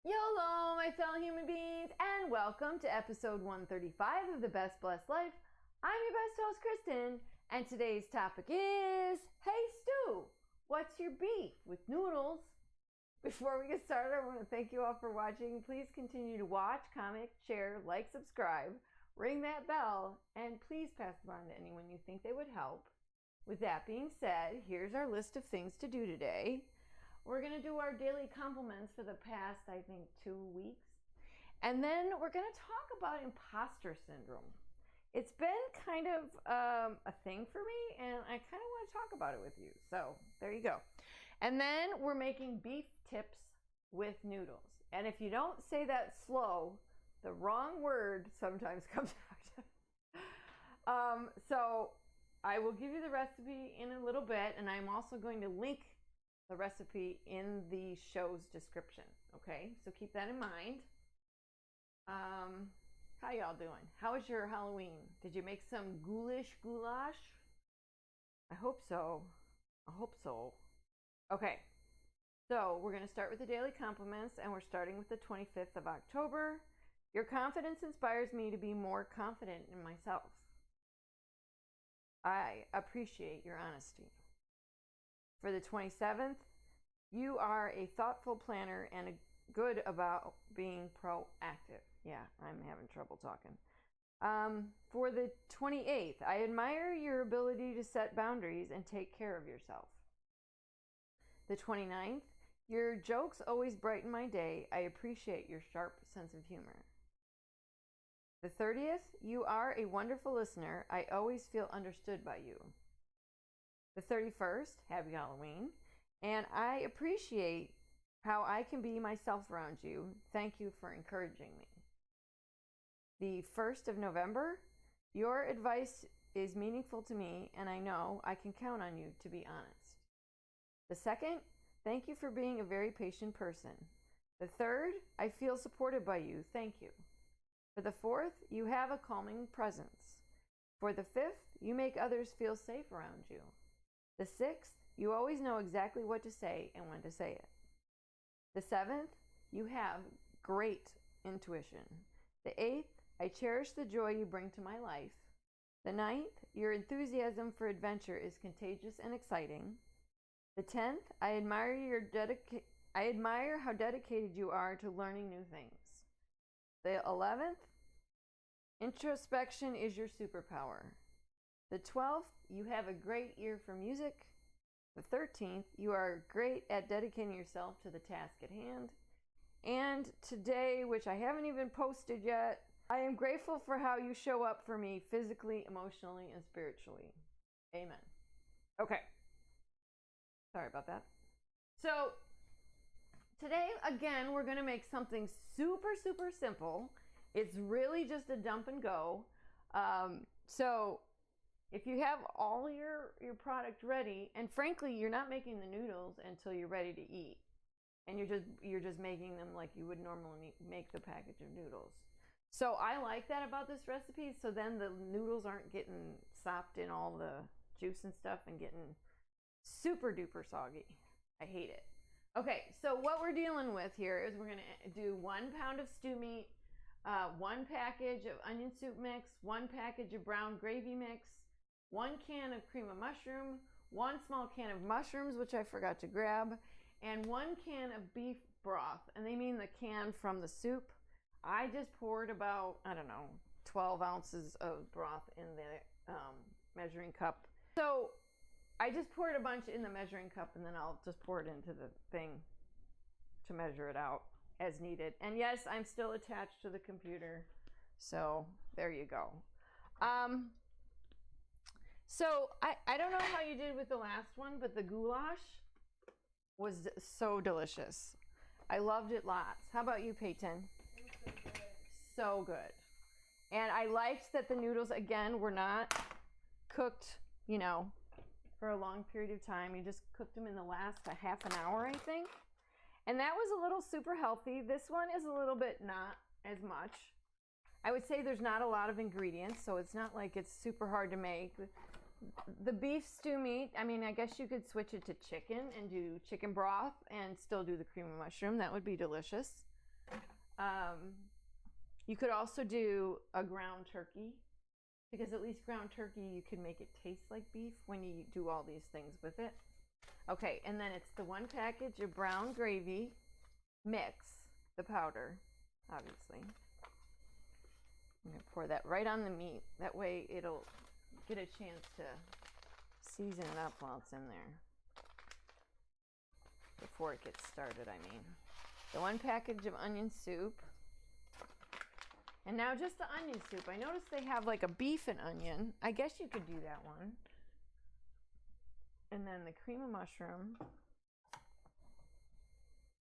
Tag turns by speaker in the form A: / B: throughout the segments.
A: YOLO, my fellow human beings, and welcome to episode 135 of The Best Blessed Life. I'm your best host, Kristen, and today's topic is, hey Stu, what's your beef with Noodles? Before we get started, I want to thank you all for watching. Please continue to watch, comment, share, like, subscribe, ring that bell, and please pass it on to anyone you think they would help. With that being said, here's our list of things to do today. We're going to do our daily compliments for the past, I think, 2 weeks. And then we're going to talk about imposter syndrome. It's been kind of a thing for me, and I kind of want to talk about it with you. So there you go. And then we're making beef tips with noodles. And if you don't say that slow, the wrong word sometimes comes out. So I will give you the recipe in a little bit, and I'm also going to link the recipe in the show's description. Okay, so keep that in mind. How y'all doing? How was your Halloween? Did you make some goulash? I hope so. Okay, so we're going to start with the daily compliments, and we're starting with the 25th of October. Your confidence inspires me to be more confident in myself. I appreciate your honesty. For the 27th, you are a thoughtful planner and good about being proactive. Yeah, I'm having trouble talking. For the 28th, I admire your ability to set boundaries and take care of yourself. The 29th, your jokes always brighten my day. I appreciate your sharp sense of humor. The 30th, you are a wonderful listener. I always feel understood by you. The 31st, happy Halloween, and I appreciate how I can be myself around you. Thank you for encouraging me. The 1st of November, your advice is meaningful to me, and I know I can count on you to be honest. The 2nd, thank you for being a very patient person. The 3rd, I feel supported by you. Thank you. For the 4th, you have a calming presence. For the 5th, you make others feel safe around you. The 6th, you always know exactly what to say and when to say it. The 7th, you have great intuition. The 8th, I cherish the joy you bring to my life. The 9th, your enthusiasm for adventure is contagious and exciting. The 10th, I admire how dedicated you are to learning new things. The 11th, introspection is your superpower. The 12th, you have a great ear for music. The 13th, you are great at dedicating yourself to the task at hand. And today, which I haven't even posted yet, I am grateful for how you show up for me physically, emotionally, and spiritually. Amen. Okay. Sorry about that. So today, again, we're going to make something super, super simple. It's really just a dump and go. So if you have all your product ready, and frankly, you're not making the noodles until you're ready to eat, and you're just making them like you would normally make the package of noodles. So I like that about this recipe. So then the noodles aren't getting sopped in all the juice and stuff and getting super duper soggy. I hate it. Okay, so what we're dealing with here is we're gonna do 1 pound of stew meat, 1 package of onion soup mix, 1 package of brown gravy mix, 1 can of cream of mushroom, 1 small can of mushrooms, which I forgot to grab, and 1 can of beef broth. And they mean the can from the soup. I just poured about, 12 ounces of broth in the measuring cup. So I just poured a bunch in the measuring cup, and then I'll just pour it into the thing to measure it out as needed. And yes, I'm still attached to the computer. So there you go. So I don't know how you did with the last one, but the goulash was so delicious. I loved it lots. How about you, Peyton? So good. And I liked that the noodles, again, were not cooked, for a long period of time. You just cooked them in the last half an hour, I think. And that was a little super healthy. This one is a little bit not as much. I would say there's not a lot of ingredients, so it's not like it's super hard to make. The beef stew meat, I guess you could switch it to chicken and do chicken broth and still do the cream of mushroom. That would be delicious. You could also do a ground turkey, because at least ground turkey, you can make it taste like beef when you do all these things with it. Okay, and then it's the one package of brown gravy. Mix the powder, obviously. I'm going to pour that right on the meat. That way it'll get a chance to season it up while it's in there. Before it gets started, I mean. The one package of onion soup. And now just the onion soup. I noticed they have like a beef and onion. I guess you could do that one. And then the cream of mushroom.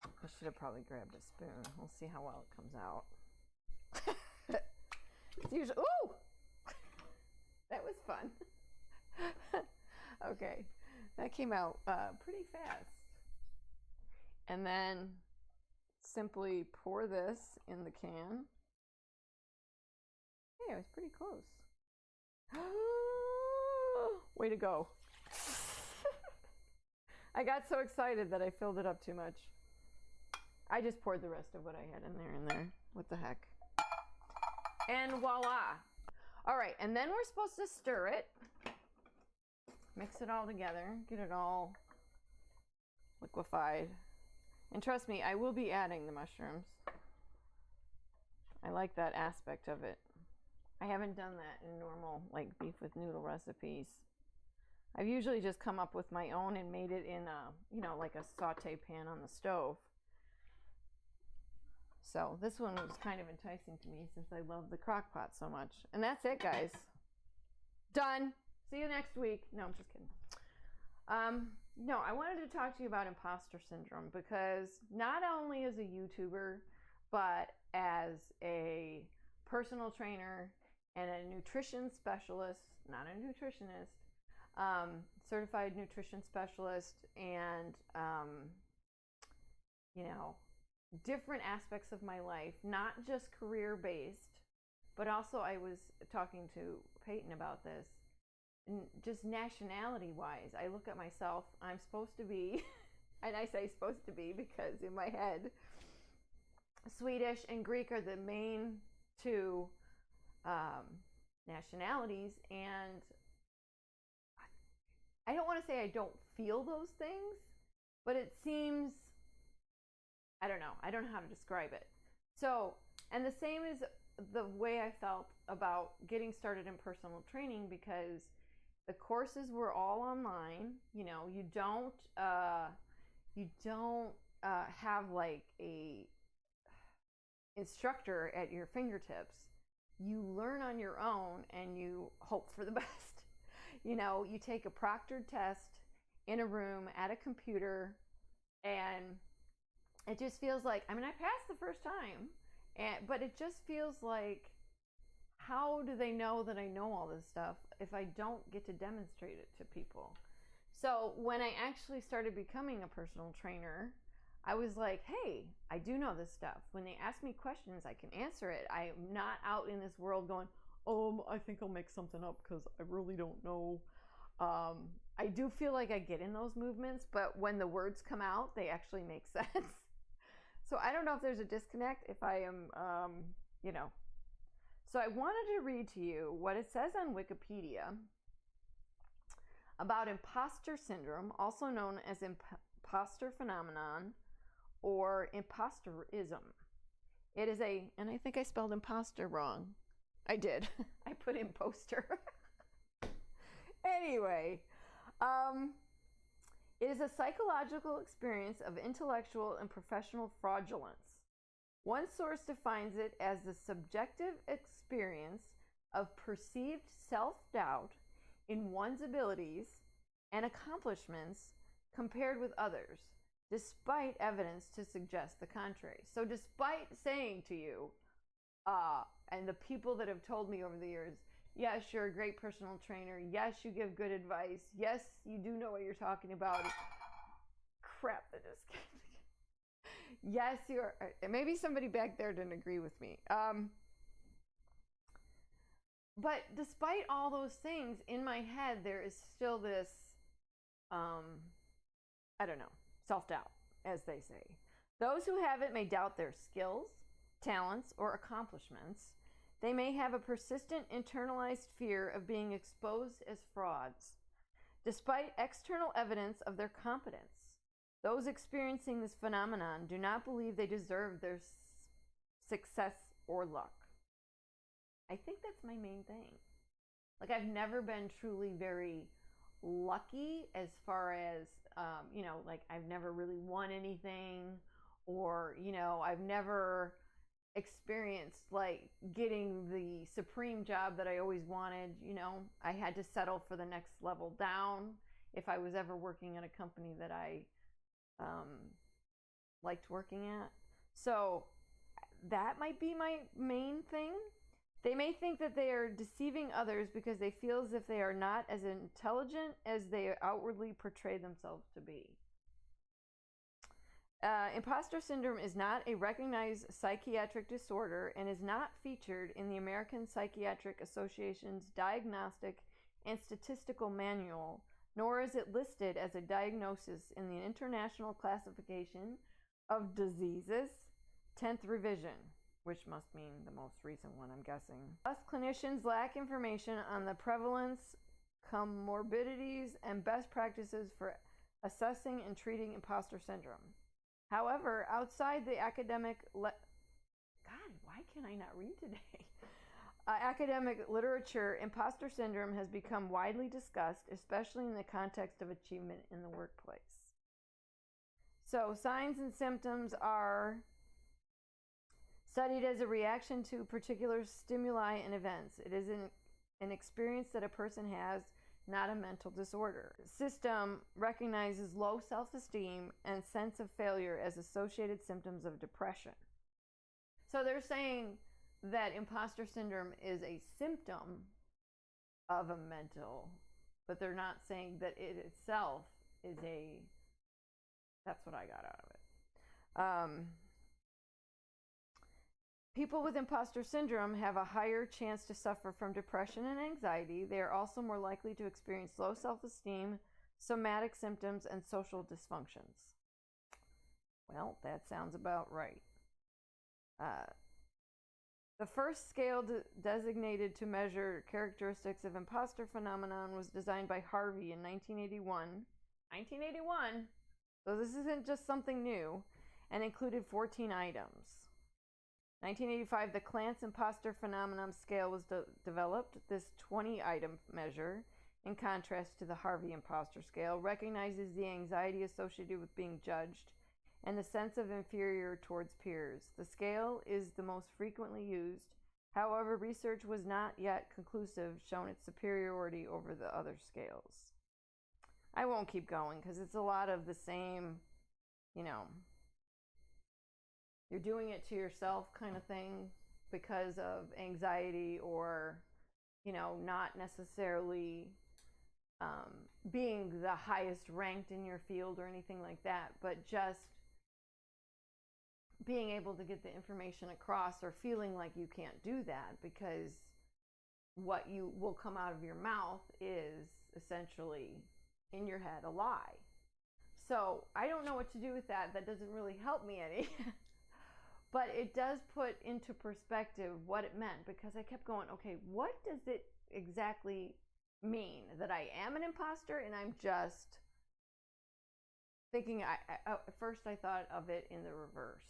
A: I should have probably grabbed a spoon. We'll see how well it comes out. It's usually, ooh! That was fun. Okay, that came out pretty fast. And then simply pour this in the can. Hey, I was pretty close. Way to go. I got so excited that I filled it up too much. I just poured the rest of what I had in there. What the heck? And voila. All right, and then we're supposed to stir it. Mix it all together. Get it all liquefied. And trust me, I will be adding the mushrooms. I like that aspect of it. I haven't done that in normal, like, beef with noodle recipes. I've usually just come up with my own and made it in a, you know, like a saute pan on the stove. So this one was kind of enticing to me since I love the crock pot so much. And that's it, guys. Done. See you next week. No, I'm just kidding. No, I wanted to talk to you about imposter syndrome because not only as a YouTuber, but as a personal trainer and a nutrition specialist, not a nutritionist, certified nutrition specialist, and, you know, different aspects of my life, not just career-based, but also I was talking to Peyton about this, and just nationality-wise, I look at myself, I'm supposed to be, and I say supposed to be because in my head, Swedish and Greek are the main two nationalities, and I don't want to say I don't feel those things, but it seems, I don't know how to describe it. So, and the same is the way I felt about getting started in personal training, because the courses were all online. You know, you don't have like a instructor at your fingertips. You learn on your own and you hope for the best. You know, you take a proctored test in a room at a computer, and it just feels like, I mean, I passed the first time, but it just feels like, how do they know that I know all this stuff if I don't get to demonstrate it to people? So when I actually started becoming a personal trainer, I was like, hey, I do know this stuff. When they ask me questions, I can answer it. I'm not out in this world going, I think I'll make something up because I really don't know. I do feel like I get in those movements, but when the words come out, they actually make sense. So I don't know if there's a disconnect, if I am, you know. So I wanted to read to you what it says on Wikipedia about imposter syndrome, also known as imposter phenomenon or imposterism. It is and I think I spelled imposter wrong. I did. I put imposter. Anyway, it is a psychological experience of intellectual and professional fraudulence. One source defines it as the subjective experience of perceived self-doubt in one's abilities and accomplishments compared with others, despite evidence to suggest the contrary. So despite saying to you, and the people that have told me over the years, yes, you're a great personal trainer, yes, you give good advice, yes, you do know what you're talking about. Crap, that just came. Yes, you're, maybe somebody back there didn't agree with me. But despite all those things, in my head, there is still this, I don't know, self-doubt, as they say. Those who have it may doubt their skills, talents, or accomplishments. They may have a persistent internalized fear of being exposed as frauds, despite external evidence of their competence. Those experiencing this phenomenon do not believe they deserve their success or luck. I think that's my main thing. Like, I've never been truly very lucky as far as, like I've never really won anything, or, I've never experienced like getting the supreme job that I always wanted. I had to settle for the next level down if I was ever working at a company that I liked working at. So that might be my main thing. They may think that they are deceiving others because they feel as if they are not as intelligent as they outwardly portray themselves to be. Imposter syndrome is not a recognized psychiatric disorder and is not featured in the American Psychiatric Association's Diagnostic and Statistical Manual, nor is it listed as a diagnosis in the International Classification of Diseases, 10th revision, which must mean the most recent one, I'm guessing. Thus, clinicians lack information on the prevalence, comorbidities, and best practices for assessing and treating imposter syndrome. However, outside the academic God, why can I not read today? Academic literature, imposter syndrome has become widely discussed, especially in the context of achievement in the workplace. So, signs and symptoms are studied as a reaction to particular stimuli and events. It is an experience that a person has, not a mental disorder. System recognizes low self-esteem and sense of failure as associated symptoms of depression. So they're saying that imposter syndrome is a symptom of a mental, but they're not saying that it itself is a, that's what I got out of it. People with imposter syndrome have a higher chance to suffer from depression and anxiety. They are also more likely to experience low self-esteem, somatic symptoms, and social dysfunctions. Well, that sounds about right. The first scale designated to measure characteristics of imposter phenomenon was designed by Harvey in 1981. 1981? So this isn't just something new, and included 14 items. 1985, the Clance Imposter Phenomenon Scale was developed. This 20-item measure, in contrast to the Harvey Imposter Scale, recognizes the anxiety associated with being judged and the sense of inferior towards peers. The scale is the most frequently used. However, research was not yet conclusive, showing its superiority over the other scales. I won't keep going because it's a lot of the same, you're doing it to yourself kind of thing because of anxiety, or, not necessarily being the highest ranked in your field or anything like that, but just being able to get the information across, or feeling like you can't do that because what you will come out of your mouth is essentially in your head a lie. So I don't know what to do with that. That doesn't really help me any. But it does put into perspective what it meant, because I kept going, okay, what does it exactly mean that I am an imposter? And I'm just thinking, at first I thought of it in the reverse.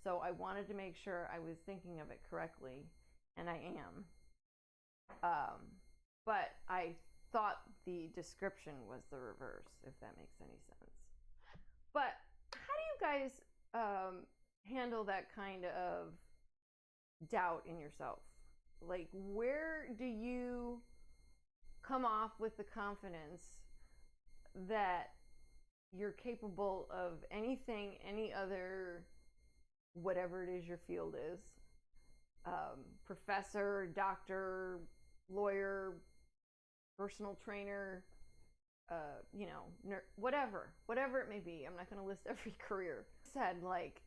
A: So I wanted to make sure I was thinking of it correctly, and I am. But I thought the description was the reverse, if that makes any sense. But how do you guys handle that kind of doubt in yourself? Like, where do you come off with the confidence that you're capable of anything, any other, whatever it is your field is, professor, doctor, lawyer, personal trainer, whatever it may be. I'm not going to list every career. Said, like,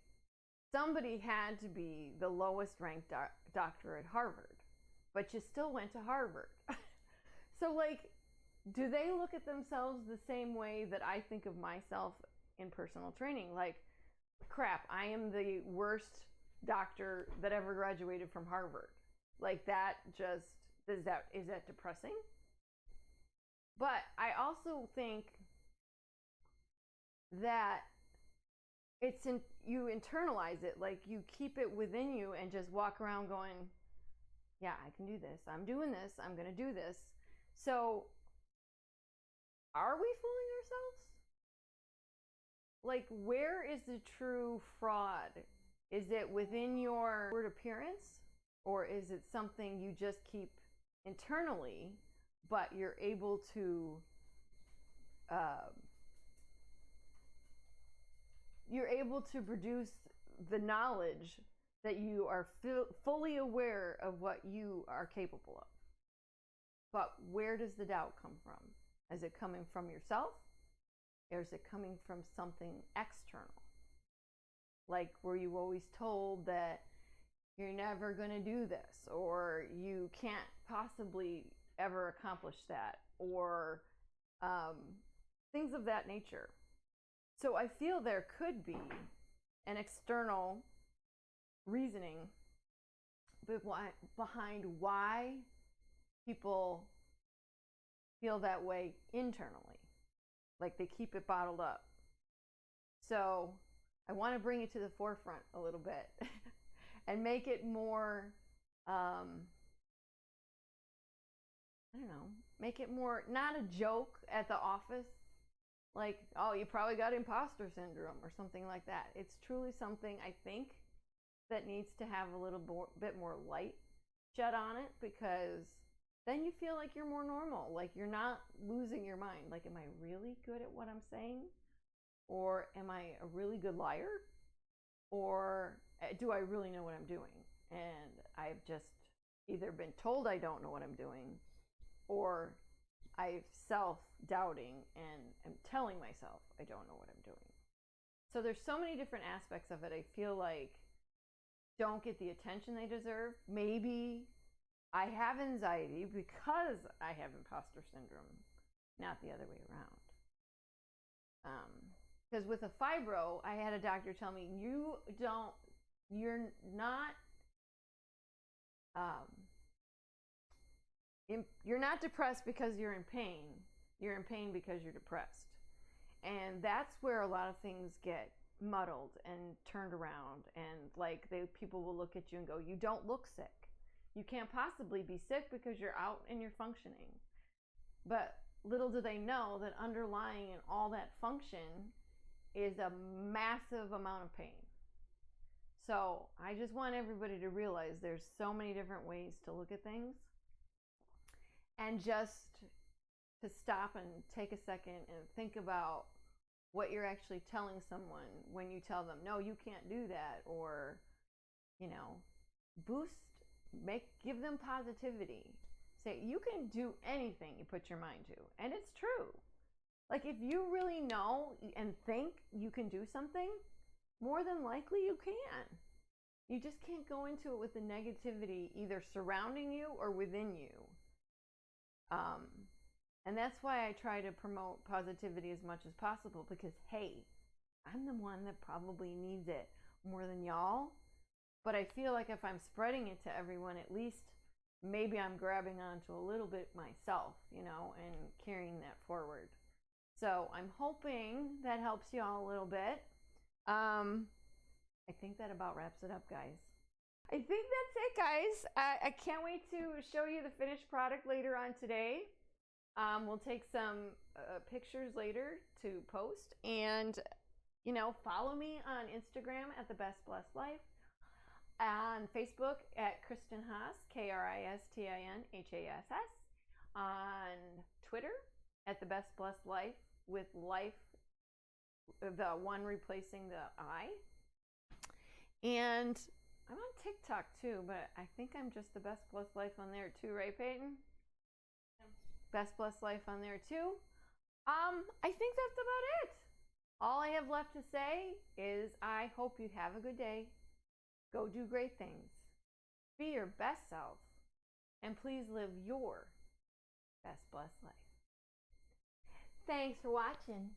A: somebody had to be the lowest ranked doctor at Harvard, but you still went to Harvard. So, like, do they look at themselves the same way that I think of myself in personal training? Like, crap, I am the worst doctor that ever graduated from Harvard. Like that just, is that depressing? But I also think that you internalize it, like you keep it within you and just walk around going, yeah, I can do this. I'm doing this. I'm going to do this. So are we fooling ourselves? Like, where is the true fraud? Is it within your outward appearance, or is it something you just keep internally, but you're able to produce the knowledge that you are fully aware of what you are capable of? But where does the doubt come from? Is it coming from yourself, or is it coming from something external? Like, were you always told that you're never going to do this, or you can't possibly ever accomplish that, or things of that nature? So I feel there could be an external reasoning behind why people feel that way internally, like they keep it bottled up. So I want to bring it to the forefront a little bit and make it more, I don't know, make it more not a joke at the office, like, oh, you probably got imposter syndrome or something like that. It's truly something, I think, that needs to have a little bit more light shed on it, because then you feel like you're more normal, like you're not losing your mind. Like, am I really good at what I'm saying? Or am I a really good liar? Or do I really know what I'm doing? And I've just either been told I don't know what I'm doing, or I've self-doubting and am telling myself I don't know what I'm doing. So there's so many different aspects of it I feel like don't get the attention they deserve. Maybe I have anxiety because I have imposter syndrome, not the other way around. Because with a fibro, I had a doctor tell me, you're not depressed because you're in pain. You're in pain because you're depressed. And that's where a lot of things get muddled and turned around. And like people will look at you and go, you don't look sick. You can't possibly be sick because you're out and you're functioning. But little do they know that underlying in all that function is a massive amount of pain. So I just want everybody to realize there's so many different ways to look at things. And just to stop and take a second and think about what you're actually telling someone when you tell them, no, you can't do that, or, give them positivity. Say, you can do anything you put your mind to. And it's true. Like, if you really know and think you can do something, more than likely you can. You just can't go into it with the negativity either surrounding you or within you. And that's why I try to promote positivity as much as possible, because, hey, I'm the one that probably needs it more than y'all. But I feel like if I'm spreading it to everyone, at least maybe I'm grabbing onto a little bit myself, and carrying that forward. So I'm hoping that helps you all a little bit. I think that about wraps it up, guys. I think that's it, guys. I can't wait to show you the finished product later on today. We'll take some pictures later to post. And, follow me on Instagram at The Best Blessed Life. On Facebook at Kristen Haas, KristinHass. On Twitter at The Best Blessed Life, with life, the one replacing the I. And I'm on TikTok too, but I think I'm just The Best Blessed Life on there too, right, Peyton? Yeah. Best Blessed Life on there too. I think that's about it. All I have left to say is I hope you have a good day. Go do great things. Be your best self. And please live your best blessed life. Thanks for watching.